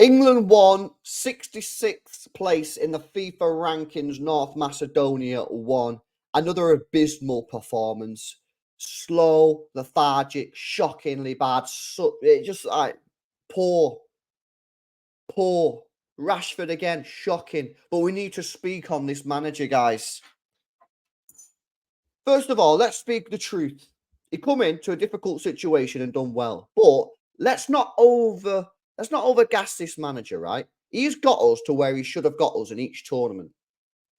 England won 66th place in the FIFA rankings. North Macedonia won. Another abysmal performance. Slow, lethargic, shockingly bad. It just like poor. Rashford again, shocking. But we need to speak on this manager, guys. First of all, let's speak the truth. He come into a difficult situation and done well. But let's not overgas this manager, right? He's got us to where he should have got us in each tournament.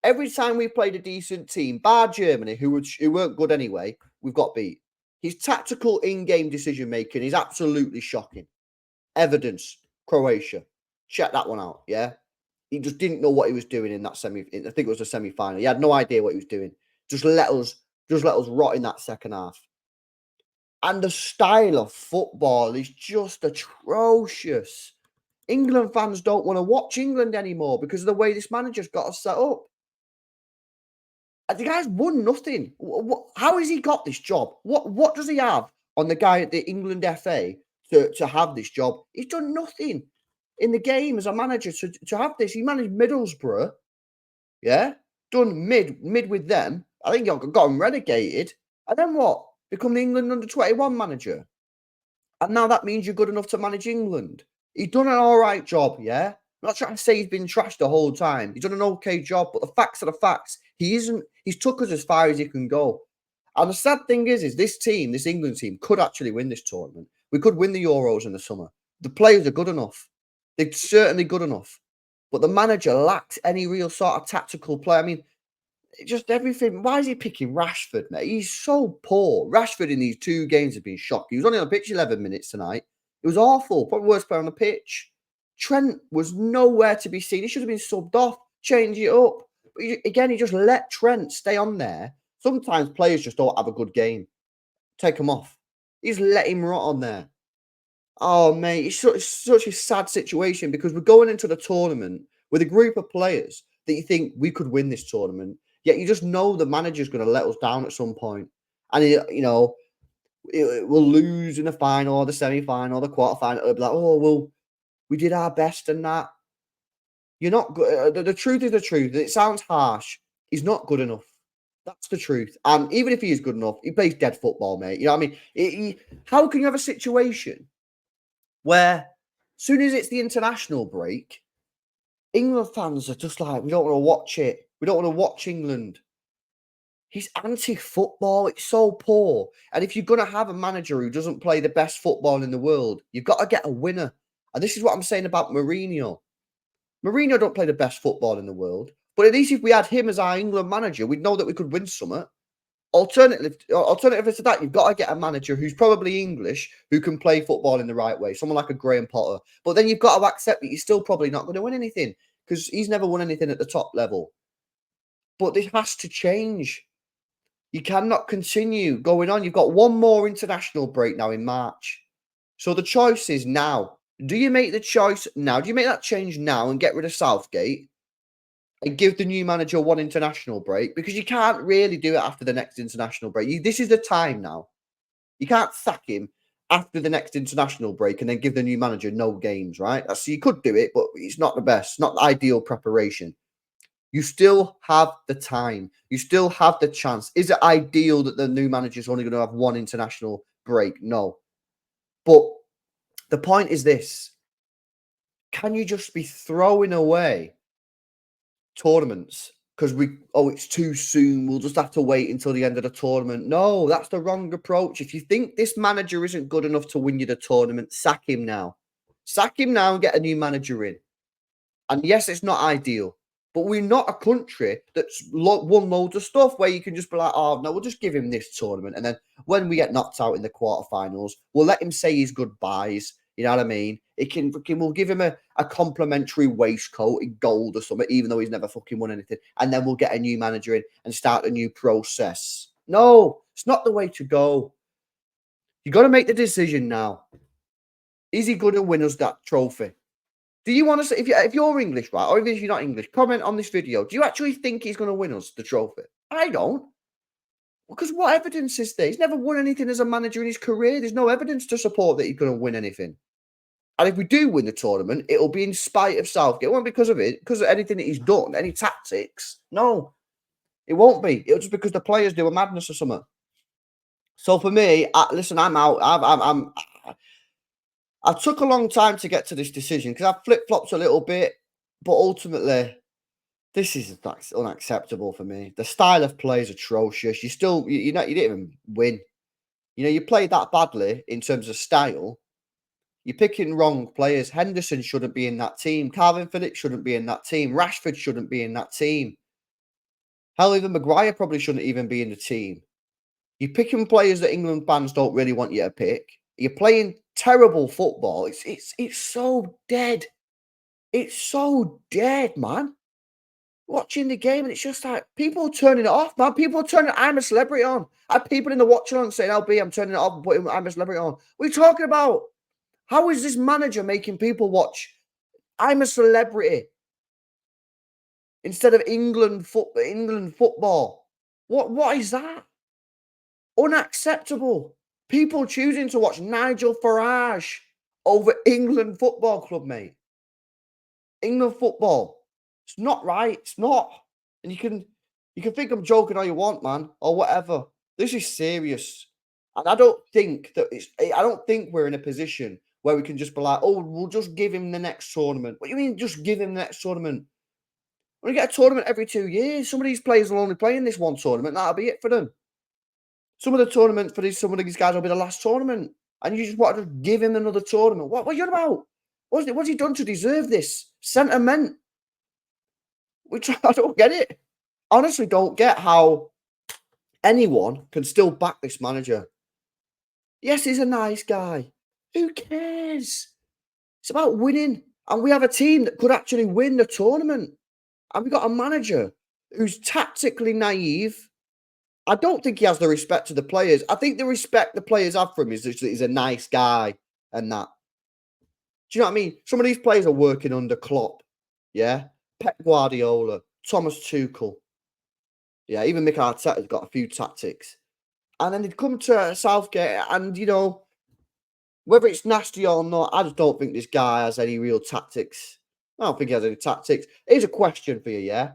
Every time we played a decent team, bar Germany, who weren't good anyway, we've got beat. His tactical in-game decision making is absolutely shocking. Evidence, Croatia. Check that one out, yeah? He just didn't know what he was doing in that I think it was a semi-final. He had no idea what he was doing. Just let us rot in that second half. And the style of football is just atrocious. England fans don't want to watch England anymore because of the way this manager's got us set up. And the guy's won nothing. How has he got this job? What does he have on the guy at the England FA to have this job? He's done nothing in the game as a manager to have this. He managed Middlesbrough, yeah, done mid with them. I think he got him relegated. And then what? Become the England under-21 manager. And now that means you're good enough to manage England. He's done an all right job, yeah? I'm not trying to say he's been trashed the whole time. He's done an okay job, but the facts are the facts. He's took us as far as he can go. And the sad thing is this team, this England team, could actually win this tournament. We could win the Euros in the summer. The players are good enough. They're certainly good enough. But the manager lacks any real sort of tactical play. I mean, just everything. Why is he picking Rashford, mate? He's so poor. Rashford in these 2 games has been shocking. He was only on the pitch 11 minutes tonight. It was awful. Probably worst player on the pitch. Trent was nowhere to be seen. He should have been subbed off, change it up. But he just let Trent stay on there. Sometimes players just don't have a good game. Take him off. He's let him rot on there. Oh, mate, it's such a sad situation because we're going into the tournament with a group of players that you think we could win this tournament. Yet you just know the manager's going to let us down at some point. And, we'll lose in the final or the semi-final or the quarter-final. It'll be like, oh, well, we did our best and that. You're not good. The truth is the truth. It sounds harsh. He's not good enough. That's the truth. And even if he is good enough, he plays dead football, mate. You know what I mean? How can you have a situation where as soon as it's the international break, England fans are just like, we don't want to watch it. We don't want to watch England. He's anti-football. It's so poor. And if you're going to have a manager who doesn't play the best football in the world, you've got to get a winner. And this is what I'm saying about Mourinho. Mourinho don't play the best football in the world. But at least if we had him as our England manager, we'd know that we could win something. Alternative to that, you've got to get a manager who's probably English, who can play football in the right way. Someone like a Graham Potter. But then you've got to accept that you're still probably not going to win anything because he's never won anything at the top level. But this has to change. You cannot continue going on. You've got one more international break now in March. So the choice is now. Do you make the choice now? Do you make that change now and get rid of Southgate and give the new manager one international break? Because you can't really do it after the next international break. This is the time now. You can't sack him after the next international break and then give the new manager no games, right? So you could do it, but it's not the best, not the ideal preparation. You still have the time. You still have the chance. Is it ideal that the new manager is only going to have one international break? No. But the point is this. Can you just be throwing away tournaments because it's too soon, we'll just have to wait until the end of the tournament? No, that's the wrong approach. If you think this manager isn't good enough to win you the tournament, sack him now. Sack him now and get a new manager in. And yes, it's not ideal. But we're not a country that's won loads of stuff where you can just be like, oh, no, we'll just give him this tournament. And then when we get knocked out in the quarterfinals, we'll let him say his goodbyes. You know what I mean? We'll give him a complimentary waistcoat in gold or something, even though he's never fucking won anything. And then we'll get a new manager in and start a new process. No, it's not the way to go. You got to make the decision now. Is he going to win us that trophy? Do you want to say, if you're English, right, or if you're not English, comment on this video. Do you actually think he's going to win us the trophy? I don't. Because what evidence is there? He's never won anything as a manager in his career. There's no evidence to support that he's going to win anything. And if we do win the tournament, it'll be in spite of Southgate. It won't be because of it, because of anything that he's done, any tactics. No, it won't be. It'll just because the players do a madness or something. So for me, listen, I'm out. I took a long time to get to this decision because I flip flopped a little bit, but ultimately, this is unacceptable for me. The style of play is atrocious. You know, you didn't even win. You know, you played that badly in terms of style. You're picking wrong players. Henderson shouldn't be in that team. Calvin Phillips shouldn't be in that team. Rashford shouldn't be in that team. Hell, even Maguire probably shouldn't even be in the team. You're picking players that England fans don't really want you to pick. You're playing terrible football. It's so dead. It's so dead, man. Watching the game, and it's just like people turning it off, man. People turning I'm a Celebrity on. I have people in the watch along saying, "LB, I'm turning it off and putting I'm a Celebrity on." What are you talking about? How is this manager making people watch I'm a Celebrity instead of England football? What is that? Unacceptable. People choosing to watch Nigel Farage over England Football Club, mate. England football. It's not right. It's not. And you can think I'm joking all you want, man, or whatever. This is serious. And I don't think we're in a position where we can just be like, oh, we'll just give him the next tournament. What do you mean just give him the next tournament? We get a tournament every 2 years. Some of these players will only play in this one tournament. That'll be it for them. Some of the tournament for some of these guys will be the last tournament. And you just want to give him another tournament. What are you on about? What's he done to deserve this? Sentiment. I don't get it. Honestly, don't get how anyone can still back this manager. Yes, he's a nice guy. Who cares? It's about winning. And we have a team that could actually win the tournament. And we've got a manager who's tactically naive. I don't think he has the respect to the players. I think the respect the players have for him is that he's a nice guy and that. Do you know what I mean? Some of these players are working under Klopp. Yeah. Pep Guardiola, Thomas Tuchel. Yeah, even Mikel Arteta's got a few tactics. And then they'd come to Southgate and, you know, whether it's nasty or not, I just don't think this guy has any real tactics. I don't think he has any tactics. Here's a question for you, yeah?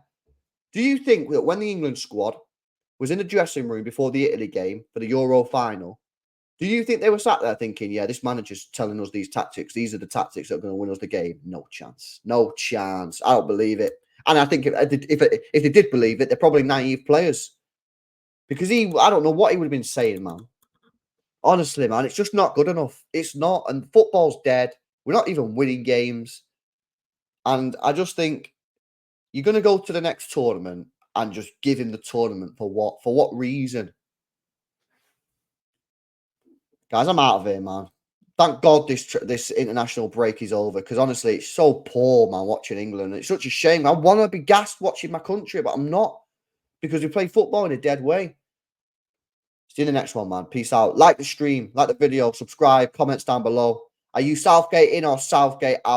Do you think that when the England squad was in the dressing room before the Italy game for the Euro final, do you think they were sat there thinking, yeah, this manager's telling us these tactics. These are the tactics that are going to win us the game? No chance. No chance. I don't believe it. And I think if they did believe it, they're probably naive players. Because I don't know what he would have been saying, man. Honestly, man, it's just not good enough. It's not. And football's dead. We're not even winning games. And I just think you're going to go to the next tournament and just give him the tournament for what? For what reason? Guys, I'm out of here, man. Thank God this international break is over because honestly, it's so poor, man, watching England. It's such a shame. I want to be gassed watching my country, but I'm not because we play football in a dead way. See you in the next one, man. Peace out. Like the stream, like the video, subscribe, comments down below. Are you Southgate in or Southgate out?